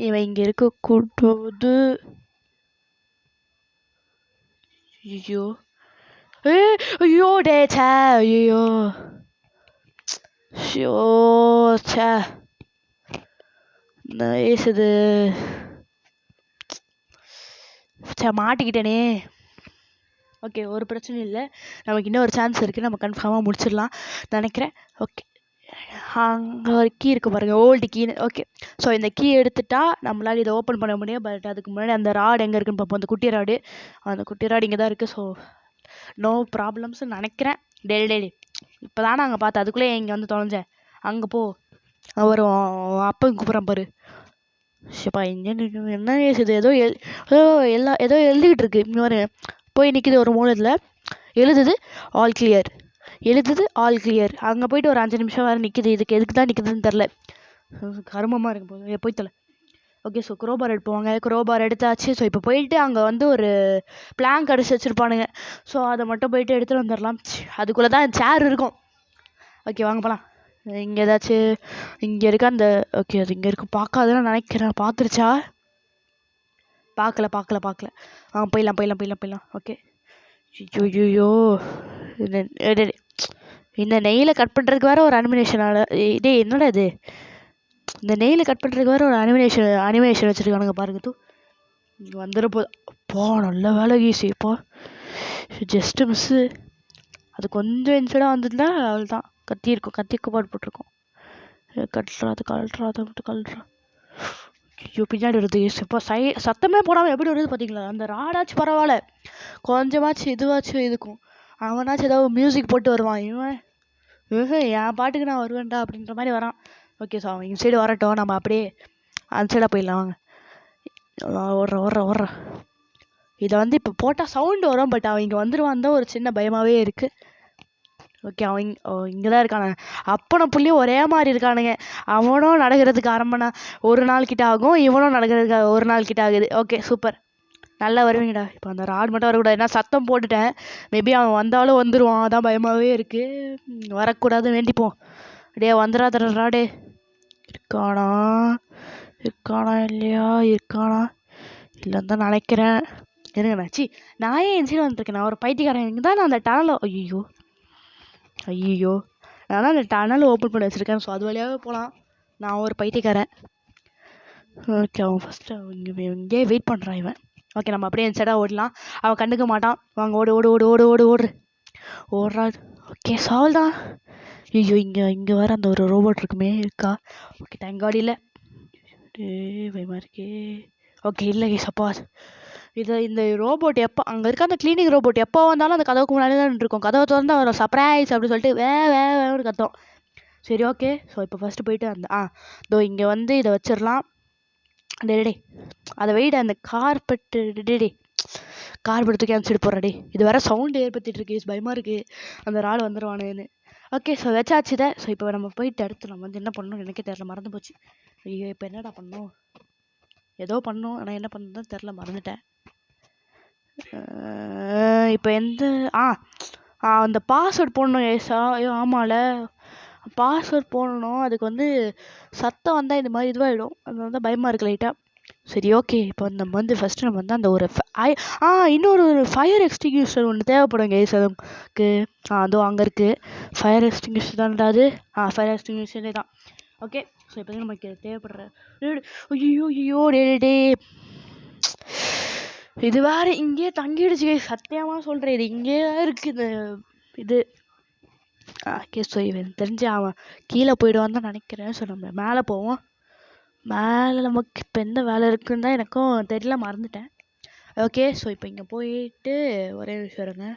இவன் இங்கே இருக்கக்கூடாது. ஐயோ டே சே, ஐயோ சே ஏசுது, சே மாட்டிக்கிட்டேனே. ஓகே, ஒரு பிரச்சனையும் இல்லை, நமக்கு இன்னும் ஒரு சான்ஸ் இருக்குது, நம்ம கன்ஃபார்மாக முடிச்சிடலாம் நினைக்கிறேன். ஓகே, அங்கே ஒரு கீ இருக்குது பாருங்கள், ஓல்டு கீ. ஓகே, ஸோ இந்த கீ எடுத்துட்டா நம்மளால் இதை ஓப்பன் பண்ண முடியும். பட் அதுக்கு முன்னாடி அந்த ராடு எங்கே இருக்குன்னு பார்ப்போம். அந்த குட்டி ராடு இங்கே தான் இருக்குது. ஸோ நோ ப்ராப்ளம்ஸ்ன்னு நினைக்கிறேன். டெய்லி இப்போ தானே அங்கே பார்த்தேன், அதுக்குள்ளே இங்கே வந்து தொலைஞ்சேன். அங்கே போ, வரும் அப்போ கூப்பிட்றேன் பாரு. ஷப்பா, என்ன ஏசுது, ஏதோ எழுதிக்கிட்டு இருக்கு. இங்கே வர போய் நிற்கிது ஒரு மூலத்தில், எழுதுது ஆல் கிளியர். அங்கே போயிட்டு ஒரு 5 நிமிஷம் வேறு நிற்கிது. எதுக்கு தான் நிற்குதுன்னு தெரில, கருமமாக இருக்கும் போது போய் தலை. ஓகே, ஸோ க்ரோபார் எடுப்போங்க. க்ரோபார் எடுத்தாச்சு. ஸோ இப்போ போயிட்டு அங்கே வந்து ஒரு பிளாங்க் அடிச்சு வச்சுருப்பானுங்க. ஸோ அதை மட்டும் போயிட்டு எடுத்துகிட்டு வந்துடலாம். அதுக்குள்ளே தான் சேர் இருக்கும். ஓகே, வாங்க போகலாம். இங்கே ஏதாச்சும் இங்கே இருக்கா அந்த, ஓகே அது இங்கே இருக்கும், பார்க்காதுன்னு நினைக்கிறேன். பார்த்துருச்சா? பார்க்கல. போயிடலாம். ஓகே, ஐயோ இந்த நெயிலை கட் பண்ணுறதுக்கு வேறு ஒரு அனிமேஷன் இதே என்னடா இது, இந்த நெயிலை கட் பண்ணுறதுக்கு வேறு ஒரு அனிமேஷன் வச்சுருக்கானுங்க பாருங்க. இங்கே வந்துட போ, நல்ல வேலை ஈஸிப்போ, ஜஸ்ட்டு மிஸ்ஸு. அது கொஞ்சம் இன்சைடாக வந்துருந்தா அவள் தான் கத்திக்கு போட்டிருக்கோம். கழட்டுறா. ஐயோ, பின்னாடி வருது. இப்போ சத்தமே போடாமல் எப்படி வருது பார்த்தீங்களா? அந்த ராடாச்சும் பரவாயில்ல, கொஞ்சமாச்சும் இதுவாச்சும் இதுக்கும். அவனாச்சும் ஏதாவது மியூசிக் போட்டு வருவான். இவன் என் பாட்டுக்கு நான் வருவேன்டா அப்படின்ற மாதிரி வரான். ஓகே, ஸோ அவன் இந்த சைடு வரட்டும், நம்ம அப்படியே அந்த சைடாக போயிடலாம். வாங்க, ஓடுற. இதை வந்து இப்போ போட்டால் சவுண்டு வரும், பட் அவன் இங்கே வந்துடுவான் தான் ஒரு சின்ன பயமாகவே இருக்குது. ஓகே, அவன் இங்கே தான் இருக்கானுங்க. அப்பனை புள்ளியும் ஒரே மாதிரி இருக்கானுங்க. அவனும் நடக்கிறதுக்கு ஒரு நாள் கிட்ட ஆகும், இவனும் நடக்கிறதுக்கு ஒரு நாள் கிட்ட ஆகுது. ஓகே, சூப்பர், நல்லா வருவீங்கடா. இப்போ அந்த ராடு மட்டும் வரக்கூடாது, ஏன்னா சத்தம் போட்டுட்டேன். மேபி அவன் வந்தாலும் வந்துடுவான், அதான் பயமாகவே இருக்குது. வரக்கூடாது, வேண்டிப்போம். டே வந்துடாத ராடே. இருக்கானா இல்லையா? இல்லைன்னு தான் நினைக்கிறேன். இருங்கண்ணாச்சி, நான் ஏன் என் சைடு வந்துருக்கேன், நான் ஒரு பைத்தியக்காரன். இங்கே தான் நான் அந்த டனல், ஐயோ நான் அந்த டனல் ஓப்பன் பண்ணி வச்சுருக்கேன். ஸோ அது வழியாகவே போகலாம், நான் ஒரு பைத்தியக்காரன். ஓகே, அவன் ஃபஸ்ட்டு இங்கேயே வெயிட் பண்ணுறான் இவன். ஓகே, நம்ம அப்படியே என் சைடாக ஓடலாம், அவன் கண்டுக்க மாட்டான். வாங்க, ஓடுறா. ஓகே, சால் தான். ஐயோ, இங்கே வேறு அந்த ஒரு ரோபோட் இருக்கா? ஓகே, தேங்காடி இல்லை, பயமாக இருக்கே. ஓகே, இல்லை சப்போஸ் இந்த ரோபோட் எப்போ அங்கே இருக்க, அந்த கிளீனிங் ரோபோட் எப்போ வந்தாலும் அந்த கதவுக்கு முன்னாடி தான் இருக்கும். கதவை திறந்து அவர் சர்ப்ரைஸ் அப்படின்னு சொல்லிட்டு வேறு கத்தோம். சரி ஓகே, ஸோ இப்போ ஃபஸ்ட்டு போயிட்டு இதோ இங்கே வந்து இதை வச்சிடலாம். டே அதை வெயிட், அந்த கார்பெட்டு தூக்கி அனுப்பிச்சிட்டு போடுறாடே. இது வேற சவுண்டு ஏற்படுத்திட்டு இருக்கு, பயமாக இருக்குது, அந்த ராடு வந்துடுவானுன்னு. ஓகே, ஸோ வச்சாச்சு இதை. ஸோ இப்போ நம்ம போயிட்டு அடுத்து நம்ம வந்து என்ன பண்ணணும் எனக்கே தெரில, மறந்து போச்சு. ஐயோ, இப்போ என்னடா பண்ணோம், ஏதோ பண்ணோம், ஆனால் என்ன பண்ணதான் தெரில, மறந்துட்டேன். இப்போ அந்த பாஸ்வேர்ட் போடணும். ஐயோ ஆமாம்ல, பாஸ்வேர்ட் போடணும். அதுக்கு வந்து சத்தம் வந்தால் இந்த மாதிரி இதுவாகிடும், அது வந்து பயமாக இருக்குது லைட்டாக. சரி ஓகே, இப்போ நம்ம வந்து ஃபஸ்ட்டு நம்ம வந்து அந்த ஒரு இன்னொரு ஃபயர் எக்ஸ்டிங்யூஷர் ஒன்று தேவைப்படும் கைஸ். அதுக்கு அதோ அங்கே இருக்குது ஃபயர் எக்ஸ்டிங்யூஷர் தான்டா அது. ஃபயர் எக்ஸ்டிங்யூஷரே தான். ஓகே, ஸோ இப்போ தான் நமக்கு தேவைப்படுற ஐயோ டே இது வேறு இங்கேயே தங்கிடுச்சு சத்தியமாக சொல்கிறேன். இது இங்கேயே தான் இருக்குது இது. ஓகே ஸோ இவன் தெரிஞ்சு அவன் கீழே போயிடுவான்னு தான் நினைக்கிறேன். ஸோ நம்ம மேலே போவோம். மேலே நமக்கு இப்போ எந்த வேலை இருக்குன்னு தான் எனக்கும் தெரியல, மறந்துட்டேன். ஓகே ஸோ இப்போ இங்கே போயிட்டு ஒரே விஷயம் இருங்க,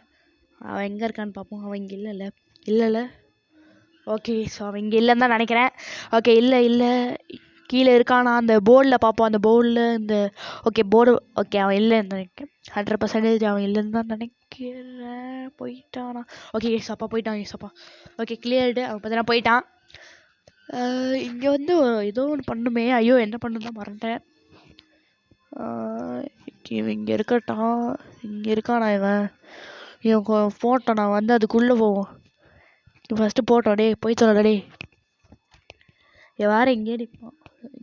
அவன் எங்கே இருக்கான்னு பார்ப்போம். அவன் இங்கே இல்லைல்ல. ஓகே ஸோ அவன் இங்கே இல்லைன்னு தான் நினைக்கிறேன். ஓகே இல்லை கீழே இருக்கானா அந்த போர்டில் பார்ப்போம். அந்த போர்டில் இந்த ஓகே போர்டு ஓகே அவன் இல்லைன்னு நினைக்கிறேன். 100% அவன் இல்லைன்னு தான் நினைக்கிறேன். போயிட்டானா? ஓகே அப்பா போயிட்டான். அப்பா ஓகே கிளியர்டு. அவன் பார்த்தீங்கன்னா போயிட்டான். இங்கே வந்து ஏதோ ஒன்று பண்ணுமே. ஐயோ என்ன பண்ணுன்னு தான் மறந்துட்டேன். இவன் இங்கே இருக்கட்டான். இங்கே இருக்கானா இவன் போட்டோம். நான் வந்து அதுக்குள்ளே போவோம். ஃபஸ்ட்டு போட்டோம். டே போய் சொல்லடா டே. வேறு இங்கே நிற்பான்.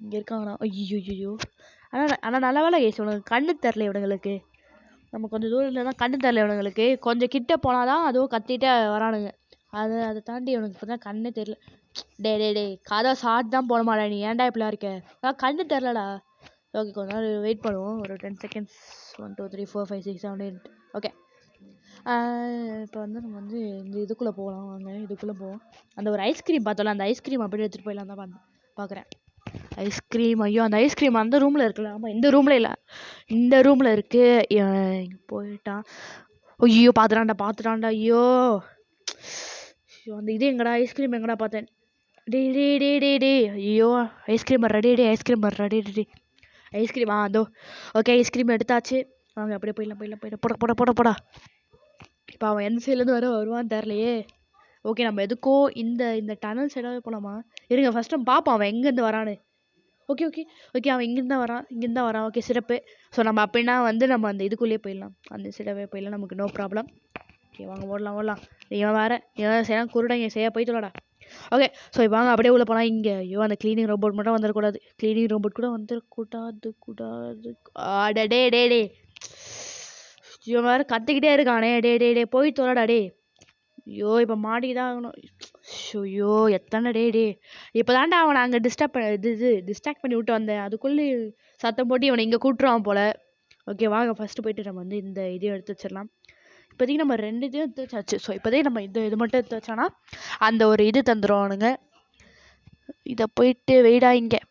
இங்கே இருக்காங்கண்ணா. ஐயோ ஆனால் நல்ல வேலை கேஸ் இவனுக்கு கண்ணு தரல. இவனுங்களுக்கு நம்ம கொஞ்சம் தூரத்தில் தான் கண்ணு தரல. இவனுங்களுக்கு கொஞ்சம் கிட்டே போனால் தான் அதுவும் கத்திட்டே வரானுங்க. அதை தாண்டி இவனுக்கு இப்போ தான் கண்ணே தெரில. டே கதை ஷார்ட் தான் போட மாட்டேன். நீ ஏன்டா இப்படிலாம் இருக்க? கண்ணு தெரிலடா. ஓகே கொஞ்ச நேரம் வெயிட் பண்ணுவோம். ஒரு 10 seconds. 1 2 3 4 5 6 7 8. ஓகே இப்போ வந்து நம்ம வந்து இந்த இதுக்குள்ளே போகலாம். வாங்க இதுக்குள்ளே போவோம். அந்த ஒரு ஐஸ்கிரீம் பார்த்தோம்ல, அந்த ஐஸ்கிரீம் அப்படியே எடுத்துகிட்டு போயிடலாம் தான் பார்க்குறேன். ஐஸ்கிரீம் ஐயோ அந்த ஐஸ்கிரீம் அந்த ரூமில் இருக்குல்ல. ஆமாம் இந்த ரூமில் இல்லை, இந்த ரூமில் இருக்குது. இங்கே போயிட்டான். ஐயோ பார்த்துட்டான்டா. ஐயோ அந்த இது எங்கடா ஐஸ்கிரீம் எங்கடா பார்த்தேன். டே ஐயோ ஐஸ்கிரீம் வர்றா. ஐஸ்கிரீம் வர்றா. ஐஸ்கிரீம் அதோ ஓகே ஐஸ்கிரீம் எடுத்தாச்சு. வாங்க அப்படியே போயிடலாம். போடா. இப்போ அவன் எந்த சைட்லேருந்து வருவான்னு தெரிலையே. ஓகே நம்ம எதுக்கோ இந்த டனல் சைடாகவே போகலாமா? இருங்க ஃபஸ்ட் நம்ம பார்ப்போம் அவன் எங்கேருந்து வரான்னு. ஓகே அவன் இங்கேருந்து தான் வரான். ஓகே சிறப்பு. ஸோ நம்ம அப்படின்னா வந்து நம்ம அந்த இதுக்குள்ளேயே போயிடலாம், அந்த சைடாகவே போயிடலாம். நமக்கு நோ ப்ராப்ளம். ஓகே வாங்க ஓடலாம். இவன் செய்யலாம் குருடங்க செய்ய போய் சொல்லடா. ஓகே ஸோ இப்போ வாங்க அப்படியே உள்ள போகலாம். இங்கே ஐயோ அந்த க்ளீனிங் ரோபோட் மட்டும் வந்துடக்கூடாது. க்ளீனிங் ரோபோட் கூட வந்துடக்கூடாது. டே இவன் வேறு கத்திக்கிட்டே இருக்கானே. டே போய் தொலைடா டே. ஐயோ இப்போ மாட்டிதான் ஆகணும். ஐயோ எத்தனை டே இப்போ தாண்டா அவனை அங்கே டிஸ்ட்ராக்ட் பண்ணி விட்டு வந்தேன். அதுக்குள்ளே சத்தம் போட்டு இவனை இங்கே கூட்டுருவான் போல். ஓகே வாங்க ஃபஸ்ட்டு போயிட்டு நம்ம வந்து இந்த இதையும் எடுத்து வச்சிடலாம். இப்போதைக்கு நம்ம 2 இதையும் எடுத்து வச்சாச்சு. ஸோ இப்போதைக்கு நம்ம இது மட்டும் எடுத்து வச்சோன்னா அந்த ஒரு இது தந்துடுவானுங்க. இதை போயிட்டு வெயிடா இங்கே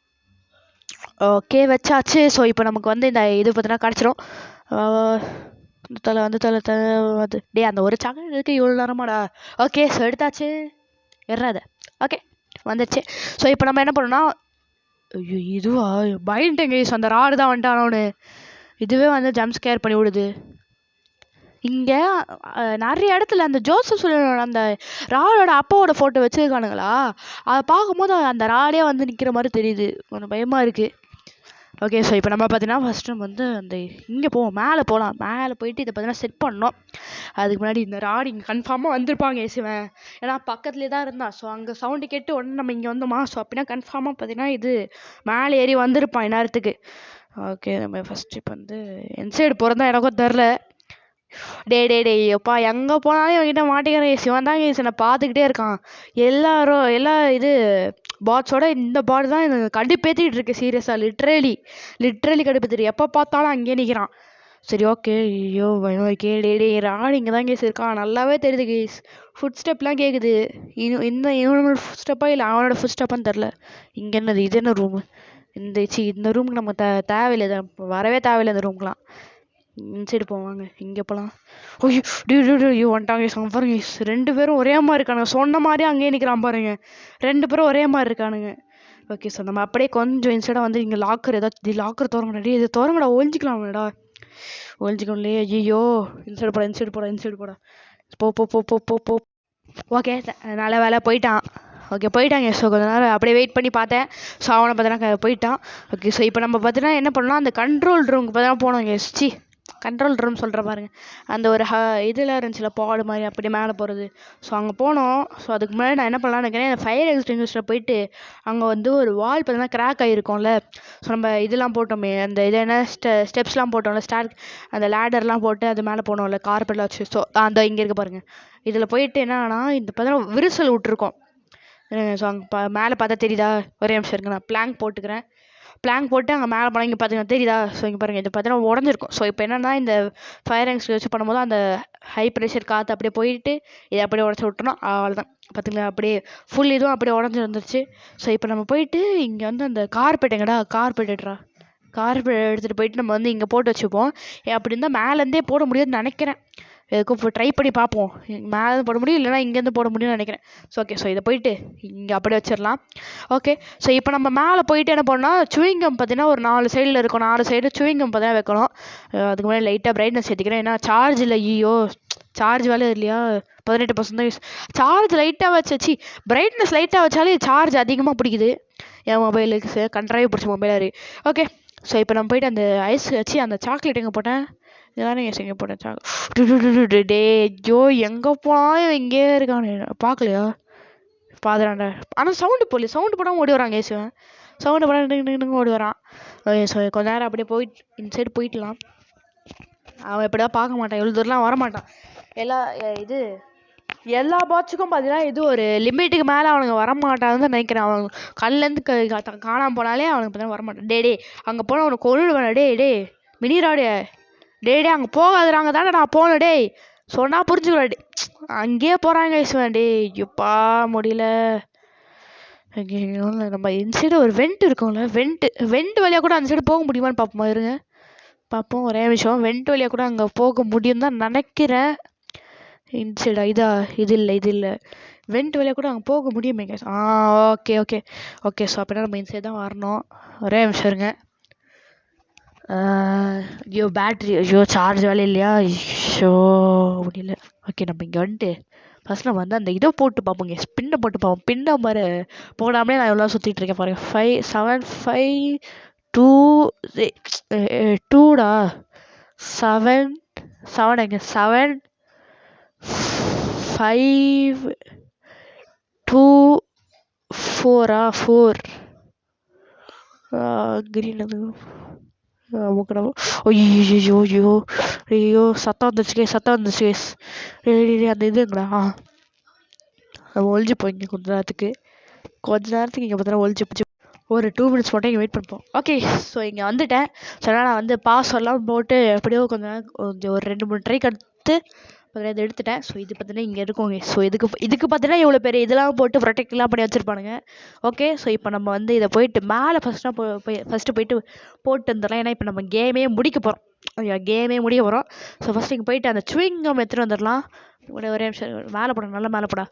ஓகே வச்சாச்சு. ஸோ இப்போ நமக்கு வந்து இந்த இது பார்த்தீங்கன்னா கிடச்சிரும். அந்த தலை அது டே அந்த ஒரு சாக்லேட் இருக்குது இவ்வளோ நேரமாடா. ஓகே ஸோ எடுத்தாச்சு. எறாத ஓகே வந்துடுச்சு. ஸோ இப்போ நம்ம என்ன பண்ணோம்னா ஐயோ இதுவா பயன்ட்டேங்க. அந்த ராடு தான் வந்துட்டானோன்னு இதுவே வந்து ஜம்ப் ஸ்கேர் பண்ணி விடுது. இங்கே நிறைய இடத்துல அந்த ஜோசப் சொல்லியோட அந்த ராடோட அப்பாவோட ஃபோட்டோ வச்சுருக்கானுங்களா, அதை பார்க்கும்போது அந்த ராடே வந்து நிற்கிற மாதிரி தெரியுது. கொஞ்சம் பயமாக இருக்குது. ஓகே ஸோ இப்போ நம்ம பார்த்தீங்கன்னா ஃபஸ்ட்டு நம்ம வந்து அந்த இங்கே போவோம். மேலே போயிட்டு இதை பார்த்தீங்கன்னா செட் பண்ணோம். அதுக்கு முன்னாடி இந்த ராடு இங்கே கன்ஃபார்மாக வந்திருப்பாங்க சிவன், ஏன்னா பக்கத்துலேயே தான் இருந்தான். ஸோ அங்கே சவுண்டு கேட்டு உடனே நம்ம இங்கே வந்தோமா. ஸோ அப்படின்னா கன்ஃபார்மாக பார்த்தீங்கன்னா இது மேலே ஏறி வந்திருப்பான் இந்நேரத்துக்கு. ஓகே நம்ம ஃபஸ்ட்டு இப்போ வந்து என் சைடு போகிறதா எனக்கும் தெரில. டே எப்பா எங்கே போனாலும் இவன்கிட்ட மாட்டிக்கிறேன். சிவன் தான் என்னை பார்த்துக்கிட்டே இருக்கான். எல்லா இது பாட்ஸோட இந்த பாட் தான் எனக்கு கடுப்பேற்றிட்டு இருக்கு. சீரியஸாக லிட்ரலி கடுப்பேற்றிட்டு எப்போ பார்த்தாலும் அங்கேயே நிற்கிறான். சரி ஓகே ஐயோ டே ராடு இங்கே தான் கேஸ் இருக்கான். நல்லாவே தெரியுது கேஸ். ஃபுட் ஸ்டெப்லாம் கேட்குது. இவனோட ஃபுட் ஸ்டெப்பா இல்லை அவனோட ஃபுட் ஸ்டெப்பான்னு தெரில. இங்கே என்னது இது என்ன ரூமு? இந்த ரூமுக்கு நம்ம தேவையில்லை, வரவே தேவையில்லை இந்த ரூமுக்குலாம். சைடு போவாங்க இங்கே போகலாம். ஐயோ வந்துட்டாங்க பாருங்க. 2 பேரும் ஒரே மாதிரி இருக்கானுங்க. சொன்ன மாதிரியே அங்கேயே நிற்கிறான் பாருங்க. 2 பேரும் ஒரே மாதிரி இருக்கானுங்க. ஓகே ஸோ நம்ம அப்படியே கொஞ்சம் இன்சைடாக வந்து இங்கே லாக்கர் லாக்கர் திறங்கடா. இது திறங்கடா ஒழிஞ்சிக்கலாம்டா. ஒழிஞ்சிக்கணும்லையே. ஐயோ இன்சைடு போடா. போ. ஓகே நல்ல வேலை போயிட்டான். ஓகே போயிட்டாங்க. ஸோ கொஞ்ச நேரம் அப்படியே வெயிட் பண்ணி பார்த்தேன். ஸோ அவனை பார்த்தீங்கன்னா போயிட்டான். ஓகே ஸோ இப்போ நம்ம பார்த்தீங்கன்னா என்ன பண்ணலாம், அந்த கண்ட்ரோல் ரூமுக்கு பார்த்தீங்கன்னா போனோம். கண்ட்ரோல் ரூம் சொல்கிற பாருங்க, அந்த ஒரு இதில் இருந்துச்சுல பாடு மாதிரி அப்படி மேலே போகிறது. ஸோ அங்கே போனோம். ஸோ அதுக்கு முன்னாடி நான் என்ன பண்ணலான்னு நினைக்கிறேன், ஃபயர் எக்ஸ்டிங்விஷரில் போயிட்டு அங்கே வந்து ஒரு வால் பார்த்தீங்கன்னா கிராக் ஆகிருக்கும்ல. ஸோ நம்ம இதெல்லாம் போட்டோமே, அந்த இது என்ன ஸ்டெப்ஸ்லாம் போட்டோம்ல, அந்த லேடர்லாம் போட்டு அது மேலே போனோம்ல கார்பெட்டில் வச்சு. ஸோ அந்த இங்கே இருக்க பாருங்கள். இதில் போயிட்டு என்னன்னா இந்த பார்த்தீங்கன்னா விரிசல் விட்டுருக்கோம். ஸோ அங்கே மேலே பார்த்தா தெரியுதா? ஒரே நிமிஷம் இருங்க, நான் பிளாங்க் போட்டுக்கிறேன். பிளாங்க் போட்டு அங்கே மேலே போனால் இங்கே பார்த்தீங்கன்னா தெரியுதா? ஸோ இங்கே பாருங்கள், இது பார்த்தீங்கன்னா உடஞ்சிருக்கும். ஸோ இப்போ என்னென்னா இந்த ஃபயர் ஆக்ஸ் வச்சு பண்ணும்போது அந்த ஹை ப்ரெஷர் காற்று அப்படியே போயிட்டு இதை அப்படியே உடச்சி விட்டோம். அவ்வளோதான், பார்த்தீங்களா? அப்படியே ஃபுல் இதுவும் அப்படியே உடஞ்சி வந்துருச்சு. ஸோ இப்போ நம்ம போயிட்டு இங்கே வந்து அந்த கார்பெட் எங்கடா? கார்பெட் எடுத்துகிட்டு போயிட்டு நம்ம வந்து இங்கே போட்டு வச்சுப்போம். அப்படி இருந்தால் மேலேருந்தே போட முடியாதுன்னு நினைக்கிறேன். எதுக்கும் இப்போ ட்ரை பண்ணி பார்ப்போம். மேலே போட முடியும், இல்லைனா இங்கேருந்து போட முடியும்னு நினைக்கிறேன். ஸோ ஓகே, ஸோ இதை போயிட்டு இங்கே அப்படியே வச்சிடலாம். ஓகே, ஸோ இப்போ நம்ம மேலே போயிட்டு என்ன பண்ணோம், சுவிங்கம் பார்த்தீங்கன்னா ஒரு 4 சைடில் இருக்கும். 4 சைடு சுவிங்கம் பார்த்தீங்கன்னா வைக்கணும். அதுக்கு முன்னாடி லைட்டாக பிரைட்னஸ் ஏற்றிக்கிறேன், ஏன்னா சார்ஜ் இல்லை. சார்ஜ் வேலை இல்லையா? 18% சார்ஜ் லைட்டாக வச்சாச்சு. பிரைட்னஸ் லைட்டாக வச்சாலே சார்ஜ் அதிகமாக பிடிக்குது என் மொபைலுக்கு. கண்ட்ராவே பிடிச்ச மொபைலாக ஓகே. ஸோ இப்போ நம்ம போயிட்டு அந்த ஐஸ் வச்சு அந்த சாக்லேட் எங்கே போட்டேன்? இதானே எங்கே போட்டேன்? டே ஐயோ, எங்கே போனாலும் இங்கே இருக்கானே, பார்க்கலையா? பாதுறாண்டா. ஆனால் சவுண்டு போடாமல் ஓடி வராங்க ஏசுவன். சவுண்டு போட ஓடி வரான். ஸோ கொஞ்ச நேரம் அப்படியே போயிட்டு இந்த சைடு போயிட்டலாம். அவன் எப்படியா பார்க்க மாட்டான், எவ்வளோ தூரம்லாம் வரமாட்டான். எல்லா பாட்ஸுக்கும் பார்த்தீங்கன்னா இது ஒரு லிமிட்டுக்கு மேலே அவனுங்க வரமாட்டான்னு நினைக்கிறேன். அவன் கல்லேருந்து காணாமல் போனாலே அவனுக்கு பார்த்தீங்கன்னா வரமாட்டான். டே அங்கே போனால் அவனுக்கு கொள்ளுவேன். டே மினிராடே, டே அங்கே போகாதுறாங்க தானே நான் போனேன். டே சொன்னால் புரிஞ்சுக்கிறாடி, அங்கேயே போகிறாங்க ஐஸ்வன். டே ஐயோப்பா முடியல. நம்ம இந்த சைடு ஒரு வெண்ட் இருக்கும்ல, வெண்ட் வழியாக கூட அந்த சைடு போக முடியுமான்னு பார்ப்போமா? இருங்க பார்ப்போம், ஒரே விஷயம். வெண்ட் வழியாக கூட அங்கே போக முடியும் தான் நினைக்கிறேன். இந்த சைடா? இது இல்லை. வெண்ட் வழியாக கூட அங்கே போக முடியுமே. ஓகே. ஸோ அப்படின்னா நம்ம இந்த சைடு தான் வரணும். ஒரே நிமிஷம் இருங்க. ஐயோ சார்ஜ் வேலை இல்லையா? ஐயோ முடியல. ஓகே, நம்ம இங்கே வந்துட்டு ஃபஸ்ட் நம்ம வந்து அந்த இதை போட்டு பார்ப்போங்க, ஸ்பின்னை போட்டு பார்ப்போம். பின்ன மாதிரி போடாமலே நான் எவ்வளோ சுற்றிட்டு இருக்கேன் பாருங்க. 5 7 5 2 2டா 7 எங்க 7 5 2 4 4 கிரீன் அது. ஐயோ சத்தம் வந்துச்சு. அந்த இதுங்களா ஒழிஞ்சு போய்ங்க கொஞ்ச நேரத்துக்கு இங்கே பார்த்தா ஒழிஞ்சு போச்சு. ஒரு 2 மினிட்ஸ் மட்டும் இங்கே வெயிட் பண்ணுப்போம். ஓகே, ஸோ இங்கே வந்துட்டேன். ஸோ நான் வந்து பாஸ்வேர்ட்லாம் போட்டு எப்படியோ கொஞ்சம் ஒரு 2-3 ட்ரை எடுத்து இதை எடுத்துட்டேன். ஸோ இது பார்த்தீங்கன்னா இங்கே இருக்குங்க. ஸோ இதுக்கு பார்த்தீங்கன்னா இவ்வளோ பெரிய இதெல்லாம் போட்டு ப்ரொடெக்ட்லாம் பண்ணி வச்சுருப்பானுங்க. ஓகே, ஸோ இப்போ நம்ம வந்து இதை போயிட்டு மேலே ஃபஸ்ட்டு போயிட்டு போட்டு வந்துடலாம். ஏன்னா இப்போ நம்ம கேமே முடிக்க போகிறோம். ஸோ ஃபஸ்ட்டு இங்கே போயிட்டு அந்த சுவிங்கம் எடுத்துகிட்டு வந்துடலாம். ஒரே நிமிஷம், மேலே போட, நல்லா மேலே போடா.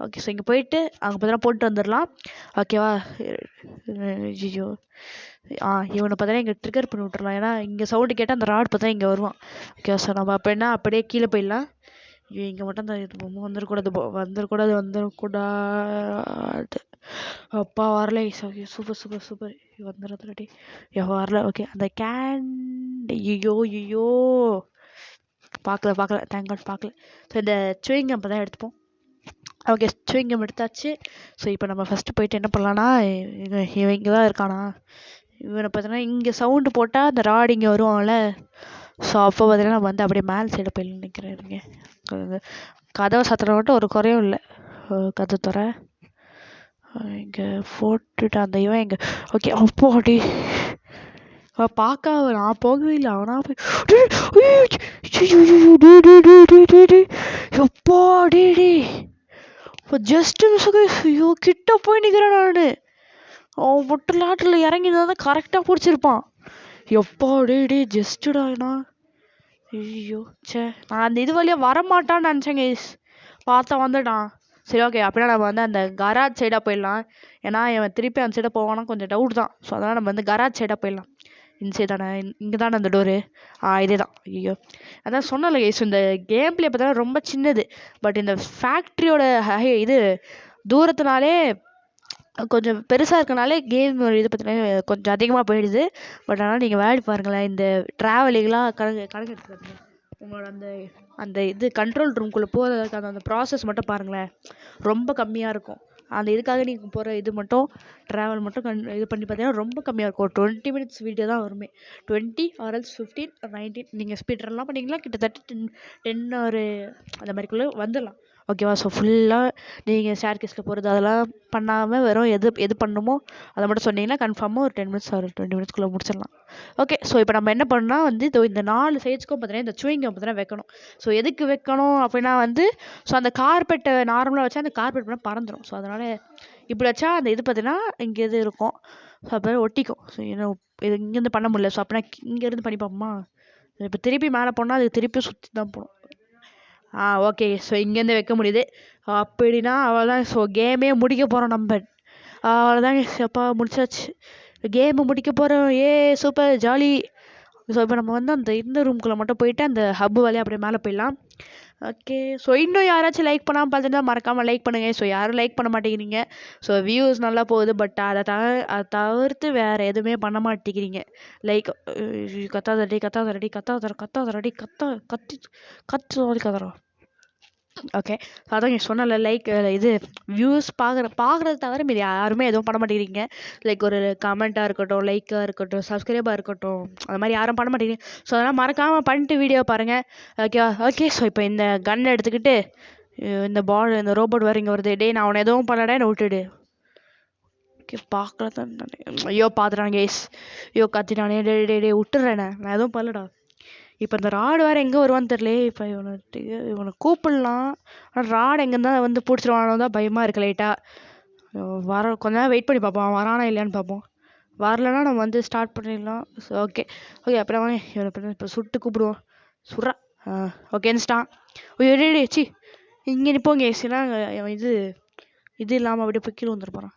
ஓகே, ஸோ இங்கே போயிட்டு அங்கே பார்த்தீங்கன்னா போட்டு வந்துடலாம். ஓகேவா? ஐயோ இவனை பார்த்தீங்கன்னா இங்கே ட்ரிகர் பண்ணி விட்டுறலாம். ஏன்னா இங்கே சவுண்டு கேட்டால் அந்த ராட் பார்த்தா இங்கே வருவான். ஓகே, ஸோ நம்ம அப்படியே கீழே போயிடலாம். ஐயோ இங்கே மட்டும் அந்த வந்துடக்கூடாது. அப்பா வரல. ஓகே, சூப்பர் வந்துடுறதுடி வரல. ஓகே, அந்த ஐயோ பார்க்கல தேங்க் காட் பார்க்கல. ஸோ இந்த சுவிங்கம் அப்போ தான் எடுத்துப்போம். ஓகே, சுவிங்கம் எடுத்தாச்சு. ஸோ இப்போ நம்ம ஃபஸ்ட்டு போயிட்டு என்ன பண்ணலான்னா, இவன் இங்கே தான் இருக்கானா? இவனை பார்த்தீங்கன்னா இங்கே சவுண்டு போட்டால் அந்த ராடு இங்கே வருவான்ல. ஸோ அப்போ பார்த்தீங்கன்னா நம்ம வந்து அப்படியே மேல் சைடு போய் நிற்கிறேங்க. கதவை சாத்திரம் மட்டும் ஒரு குறையும் இல்லை. கதை தர இங்கே போட்டுட்டு அந்த இவன் இங்கே. ஓகே, அப்போ அடி பார்க்க நான் போகவே இல்லை. அவனா போய் எப்பா டே இப்போ ஜஸ்ட்டு மிஸ்ஸுக்கு ஐயோ கிட்ட போய் நிற்கிறேன் நான். அவன் மட்டும் லாட்டில் இறங்கி தான் கரெக்டாக பிடிச்சிருப்பான். எப்பா டே ஜஸ்ட்டுடாண்ணா. ஐயோ நான் அந்த இது வழியாக வரமாட்டான்னு நினச்சேங்க. பார்த்தா வந்துட்டான். சரி ஓகே, அப்படின்னா நம்ம வந்து அந்த கராஜ் சைடாக போயிடலாம். ஏன்னா இவன் திருப்பி அந்த சைடாக போவானா கொஞ்சம் டவுட் தான். ஸோ அதனால் நம்ம வந்து கராஜ் சைடாக போயிடலாம். இந்த சைடு தானே, இங்கே தானே அந்த டோரு. இதே தான். ஐயோ அதான் சொன்னல கைஸ், இந்த கேம் பிளே பார்த்தா ரொம்ப சின்னது. பட் இந்த ஃபேக்ட்ரியோட இது தூரத்தினாலே கொஞ்சம் பெருசாக இருக்கனாலே கேம் இது பார்த்தீங்கன்னா கொஞ்சம் அதிகமாக போயிடுது. பட் ஆனால் நீங்கள் விளையாடி பாருங்களேன், இந்த ட்ராவலிங்லாம் கணக்கு எடுத்துக்காதுங்க. உங்களோட அந்த இது கண்ட்ரோல் ரூம்குள்ளே போகிறதுக்கான அந்த ப்ராசஸ் மட்டும் பாருங்களேன், ரொம்ப கம்மியாக இருக்கும். அந்த இதுக்காக நீங்கள் போகிற இது மட்டும் ட்ராவல் மட்டும் இது பண்ணி பார்த்தீங்கன்னா ரொம்ப கம்மியாக இருக்கும். 20 மினிட்ஸ் வீடியோ தான் வருமே. 20 ஆர் எல்ஸ் 15 19 நீங்கள் ஸ்பீட் ரன்லாம் பண்ணிங்கன்னா கிட்டத்தட்ட 10 ஒரு அந்த மாதிரிக்குள்ளே வந்துடலாம். ஓகேவா? ஸோ ஃபுல்லாக நீங்கள் ஷேர் கேஸில் போகிறது அதெல்லாம் பண்ணாமல் வெறும் எது பண்ணணுமோ அதை மட்டும் சொன்னீங்கன்னா கன்ஃபார்மாக ஒரு 10 மினிட்ஸ் ஒரு 20 மினிட்ஸ்க்குள்ளே முடிச்சிடலாம். ஓகே, ஸோ இப்போ நம்ம என்ன பண்ணோம்னா வந்து இந்த 4 சைட்ஸ்க்கும் பார்த்தீங்கன்னா இந்த சூயிங் கம் பார்த்தீங்கன்னா வைக்கணும். ஸோ எதுக்கு வைக்கணும் அப்படின்னா வந்து ஸோ அந்த கார்பெட்டை நார்மலாக வச்சா அந்த கார்பெட் பண்ணால் பறந்துடும். ஸோ அதனால் இப்படி வச்சா அந்த இது பார்த்தீங்கன்னா இங்கே இது இருக்கும். ஸோ அப்போ ஒட்டிக்கும். ஸோ இது இங்கேருந்து பண்ண முடியல. ஸோ அப்படின்னா இங்கேருந்து பண்ணி பார்ப்போமா? இப்போ திருப்பி மேலே போனால் அது திருப்பி சுற்றி தான் போகணும். ஓகே, ஸோ இங்கேருந்து வைக்க முடியுது. அப்படின்னா அவ்வளோதான். ஸோ கேமே முடிக்க போகிறோம் நம்ம. அவ்வளோதாங்க, அப்பா முடிச்சாச்சு. கேமு முடிக்க போகிறோம். Super jolly. ஸோ இப்போ நம்ம வந்து இந்த ரூம்குள்ளே மட்டும் போயிட்டு அந்த ஹப்பு வழியாக அப்படியே மேலே போயிடலாம். ஓகே, ஸோ இன்னும் யாராச்சும் லைக் பண்ணாமல் பார்த்துட்டு மறக்காமல் லைக் பண்ணுங்கள். ஸோ யாரும் லைக் பண்ண மாட்டேங்கிறீங்க. ஸோ வியூஸ் நல்லா போகுது, பட் அதை தவிர்த்து வேறு எதுவுமே பண்ண மாட்டேங்கிறீங்க. லைக் கத்தாதடி கத்துறோம். ஓகே, அதான் நீ சொன்னல லைக் இது வியூஸ் பார்க்குறத தவிர மீது யாருமே எதுவும் பண்ண மாட்டேங்கிறீங்க. லைக் ஒரு கமெண்ட்டாக இருக்கட்டும், லைக்காக இருக்கட்டும், சப்ஸ்கிரைபாக இருக்கட்டும், அது மாதிரி யாரும் பண்ண மாட்டேங்கிறீங்க. ஸோ அதெல்லாம் மறக்காமல் பண்ணிட்டு வீடியோ பாருங்கள். ஓகே, ஸோ இப்போ இந்த கன் எடுத்துக்கிட்டு இந்த ரோபோட் வேறு இங்கே வருது. நான் அவனை எதுவும் பண்ணடா, என்னை விட்டுடு. ஓகே, பார்க்கல ஐயோ பார்த்துட்டான் கேஸ். ஐயோ கத்திட்டானே. டே விட்டுறேன், நான் எதுவும் பண்ணலடா. இப்போ இந்த ராடு வேறு எங்கே வருவான்னு தெரியல. இப்போ இவனை கூப்பிடலாம், ஆனால் ராடு எங்கேருந்தா வந்து பிடிச்சிருவானோ தான் பயமாக இருக்கு லைட்டாக. கொஞ்ச நேரம் வெயிட் பண்ணி பார்ப்போம், வரானா இல்லையான்னு பார்ப்போம். வரலன்னா நம்ம வந்து ஸ்டார்ட் பண்ணிடலாம். ஓகே அப்புறம் இவனை இப்போ சுட்டு கூப்பிடுவோம். சுட்றா. ஓகே எந்திரிச்சிட்டான். சி இங்கே நிற்போங்க ஏசினா இது இல்லாமல் அப்படியே போய் கீழே வந்துட்டு போகிறான்.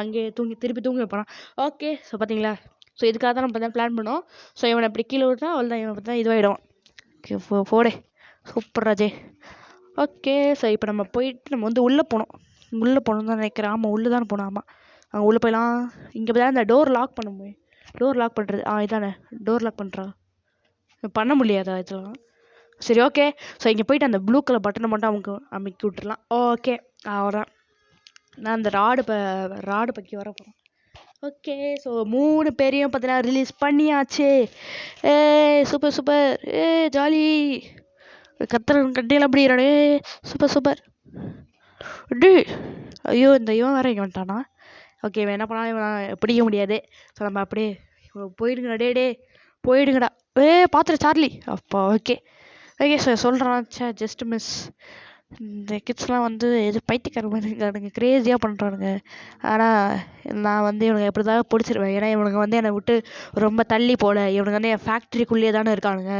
அங்கேயே திருப்பி தூங்கி போகிறான். ஓகே, ஸோ பார்த்தீங்களா? ஸோ இதுக்காக தான் நம்ம தான் பிளான் பண்ணோம். ஸோ இவனை இப்படி கீழே விட்டா அவ்வளோதான், இவனை பார்த்தா இதுவாகிடும். ஓகே போடே, சூப்பர் ராஜே. ஓகே, ஸோ இப்போ நம்ம போயிட்டு நம்ம வந்து உள்ளே போகணும் தான் நினைக்கிறேன். ஆமாம், உள்ளே தான் போகணும். ஆமாம், அங்கே உள்ளே போயலாம். இங்கே பார்த்தா இந்த டோர் லாக் பண்ண முடியும். டோர் லாக் பண்ணுறது இதானே டோர் லாக் பண்ணுறா. பண்ண முடியாதா இதெல்லாம்? சரி ஓகே, ஸோ இங்கே போயிட்டு அந்த ப்ளூ கலர் பட்டனை மட்டும் அமைக்கி விட்டுடலாம். ஓகே, அவ்வளோதான். நான் அந்த ராடு பற்றி வர போகிறேன். ஓகே, ஸோ 3 பேரையும் பார்த்தீங்கன்னா ரிலீஸ் பண்ணியாச்சு. Super jolly. கட்டியெல்லாம் அப்படி சூப்பர் டே. ஐயோ, இந்த இவன் வேற இங்கே வந்துட்டானா? ஓகே, இவன் என்ன பண்ணாலும் இவன் பிடிக்க முடியாது. ஸோ நம்ம அப்படியே போயிடுங்கடா. டே போயிடுங்கடா. பார்த்துட்டு சார்லி. அப்பா ஓகே சார் சொல்கிறான். Just miss. இந்த கிட்ஸ்லாம் வந்து எது பைத்தியக்கார மாதிரி இருக்கானுங்க, க்ரேஸியாக பண்ணுறானுங்க. ஆனால் நான் வந்து இவனுங்க எப்படி தான் பிடிச்சிருவேன். ஏன்னா இவனுங்க வந்து என்னை விட்டு ரொம்ப தள்ளி போகல. இவனுங்க வந்து என் ஃபேக்ட்ரிக்குள்ளேயே தானே இருக்கானுங்க.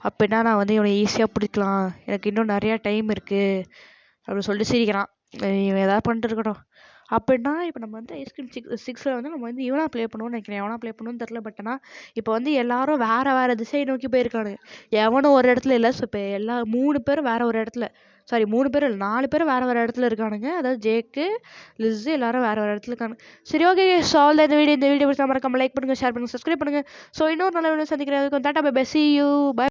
அப்படின்னா நான் வந்து இவனை ஈஸியாக பிடிக்கலாம். எனக்கு இன்னும் நிறையா டைம் இருக்குது அப்படின்னு சொல்லிட்டு சிரிக்கிறான். இவன் எதாவது பண்ணிட்டு இருக்கட்டும். அப்படின்னா இப்போ நம்ம வந்து ஐஸ்கிரீம் 6 வந்து நம்ம வந்து இவனா ப்ளே பண்ணுவோம்னு நினைக்கிறேன். எவனா ப்ளே பண்ணுவோன்னு தெரில. பட் ஆனால் இப்போ வந்து எல்லாரும் வேறு திசையை நோக்கி போயிருக்கானுங்க. எவனும் ஒரு இடத்துல இல்லை. ஸோ இப்போ 3 பேரும் வேறு ஒரு இடத்துல, 3 பேரும் இல்லை 4 பேரும் வேறு இடத்துல இருக்கானுங்க. அதாவது ஜேக்கு, லிஸ்ஸு எல்லாரும் வேறு இடத்துல இருக்காங்க. சரி ஓகே, ஸோ அவ்வளோ இந்த வீடியோ பிடிச்சா மறக்காம லைக் பண்ணுங்கள், ஷேர் பண்ணுங்கள், சப்ஸ்கிரைப் பண்ணுங்கள். ஸோ இன்னொரு நல்ல வீடியோ சந்திக்கிறேன். Tata bye bye, see you, bye.